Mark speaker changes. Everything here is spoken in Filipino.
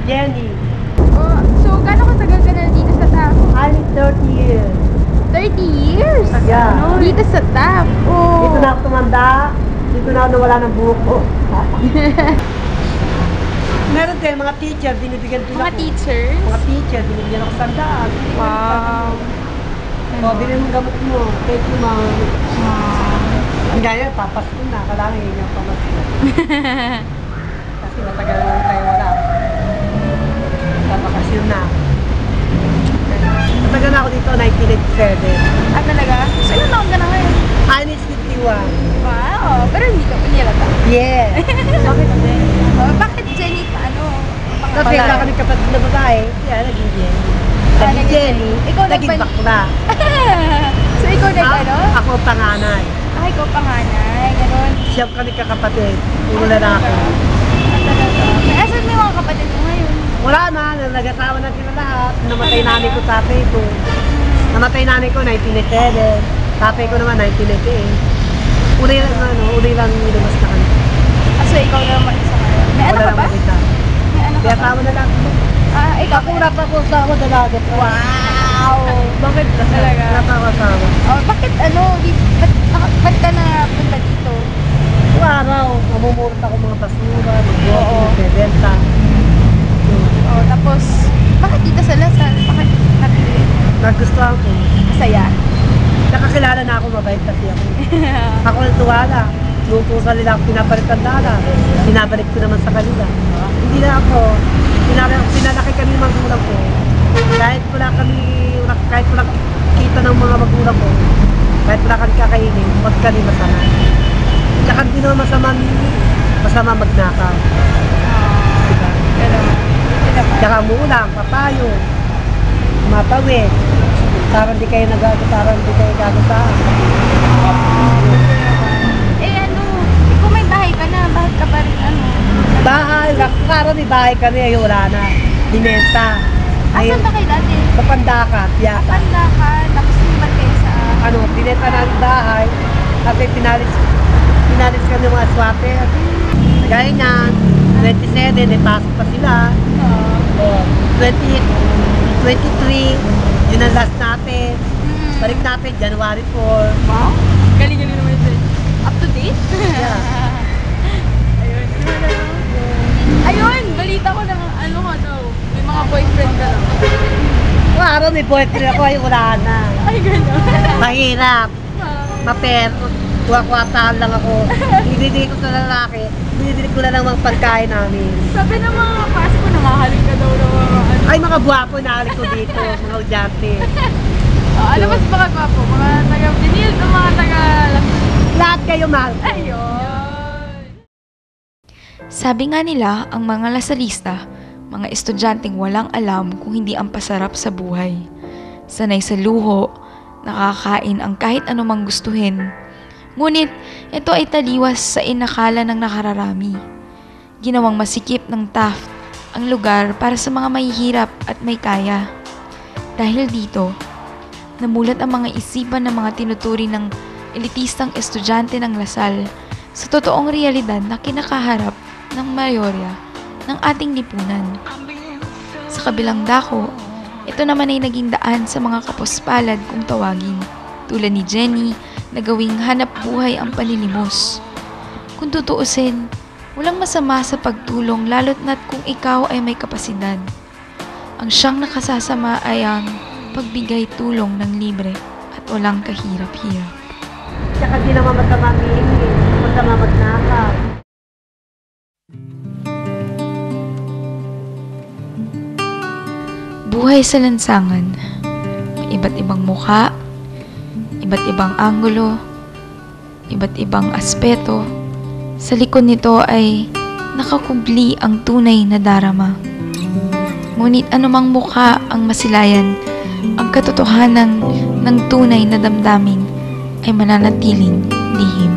Speaker 1: Jenny.
Speaker 2: Oh, so, gano'ng katagal ka na dito sa TAF?
Speaker 1: I'm 30 years.
Speaker 2: 30 years?
Speaker 1: Yeah.
Speaker 2: Ano? Dito sa TAF? Oh.
Speaker 1: Dito na ako tumanda. Dito na nawala ng buhok ko. Meron din, mga teacher, binibigyan din
Speaker 2: Mga
Speaker 1: ako.
Speaker 2: teachers?
Speaker 1: Mga teacher, binibigyan ako sandaan.
Speaker 2: Wow.
Speaker 1: O, bilhin mong gamot mo. Thank you, ma'am. Ang gaya, papasko na. Kailangan yun yung pamasko. Kasi matagal lang tayo wala. Papakasyon na. Matagal na ako dito, 1987.
Speaker 2: Ah, talaga? So, ilan taon ka na ngayon?
Speaker 1: Chinese 51.
Speaker 2: Wow. Pero hindi ka pinilata.
Speaker 1: Yeah. Bakit din?
Speaker 2: Oh, bakit Jenny pa? Ano?
Speaker 1: Kasi wala kami kapatid na babae. Kaya naging Jenny. Naging Jenny.
Speaker 2: Ikaw
Speaker 1: naging bakla.
Speaker 2: So, ikaw ano?
Speaker 1: Ako ang panganay.
Speaker 2: Ah, ikaw panganay. Ganon.
Speaker 1: Siya kami kakapatid. Puro lalaki.
Speaker 2: Ah, asan may mga kapatid mo ngayon?
Speaker 1: Wala na. Nag-asawa na sila lahat. Namatay nanay ko, tatay ko. Namatay nanay ko 1987. Tatay ko naman 1988. Unay lang lumabas na kami.
Speaker 2: Ah, so ikaw naman isa ngayon. May ano ka ba? May ano ka
Speaker 1: Kaya
Speaker 2: ba?
Speaker 1: tama na lang.
Speaker 2: Ah, ikaw.
Speaker 1: Ako wala pa ako asawa dalaga.
Speaker 2: Wow! Bakit talaga?
Speaker 1: Wala pa ako asawa.
Speaker 2: Oh, bakit ano? Ba't ka na punta dito?
Speaker 1: Kung araw, mamumurot ako mga basura,
Speaker 2: Oo.
Speaker 1: magbenta.
Speaker 2: Oh, tapos, bakit dito sa Lasal? Bakit napili?
Speaker 1: Nagustuhan ko.
Speaker 2: Masaya.
Speaker 1: Nakakilala na ako, mabait kasi ako. Ako ang tuwala. Noong po sa nila ako pinapalitan dala, pinabalik ko naman sa kanila. Hindi na ako, pinalaki kami ng magulang ko. Kahit wala kita ng mga magulang ko, kahit wala kami kakainin, wag kami masama. Tsaka hindi naman masama magnakaw. Diba? Tsaka umuulang, papayo, mapawid. Parang di kayo gagataan.
Speaker 2: Eh ano, ikaw may bahay ka na, bakit ka pa rin ano?
Speaker 1: Bahay, parang may bahay kami, ay wala na. Dinenta.
Speaker 2: Asan ba kayo dati?
Speaker 1: Sa Pandakat, yata.
Speaker 2: Panda ka, tapos lumipat kayo sa...
Speaker 1: Dinenta na ang bahay. Kasi pinalis kami ng mga swatter. Gaya niyan, 27, may pasok pa sila. Oh, 23, yun ang last natin. Balik natin, January 4.
Speaker 2: Wow, galing naman ito. Up to date?
Speaker 1: Yeah.
Speaker 2: Ayun, balita ko na ano ka daw. May mga boyfriend ka daw.
Speaker 1: Kung araw may boyfriend ako, ay wala na.
Speaker 2: Ay, gano'n.
Speaker 1: Mahirap. Kuha-kuhataan lang ako. Dinidili ko sa lalaki. Dinidili ko na lang mga pagkain namin.
Speaker 2: Sabi ng mga klase ko, namahalin ka daw ng mga ano.
Speaker 1: Ay, mga buwapo nahalik ko dito. Mga udyante.
Speaker 2: Ano mas mga gwapo? Mga taga-Binil o mga taga-Lasal?
Speaker 1: Lahat kayo, mahal.
Speaker 2: Ayun.
Speaker 3: Sabi nga nila, ang mga Lasalista, mga estudyanteng walang alam kung hindi ang pasarap sa buhay. Sanay sa luho, nakakain ang kahit anumang gustuhin. Ngunit, ito ay taliwas sa inakala ng nakararami. Ginawang masikip ng Taft ang lugar para sa mga mahihirap at may kaya. Dahil dito, namulat ang mga isipan ng mga tinuturi ng elitistang estudyante ng Lasal sa totoong realidad na kinakaharap ng mayorya ng ating lipunan. Sa kabilang dako, ito naman ay naging daan sa mga kapuspalad kung tawagin, tulad ni Jenny na gawing hanap buhay ang panilimos. Kung tutuusin, walang masama sa pagtulong lalo't na't kung ikaw ay may kapasidad. Ang siyang nakasasama ay ang pagbigay tulong ng libre at walang kahirap-hirap.
Speaker 1: Tsaka di naman masama mihingi. Masama magnakaw.
Speaker 3: Buhay sa lansangan. May iba't ibang mukha, iba't ibang anggulo, iba't ibang aspeto. Sa likod nito ay nakakubli ang tunay na darama. Ngunit anumang mukha ang masilayan, ang katotohanan ng tunay na damdamin ay mananatiling lihim.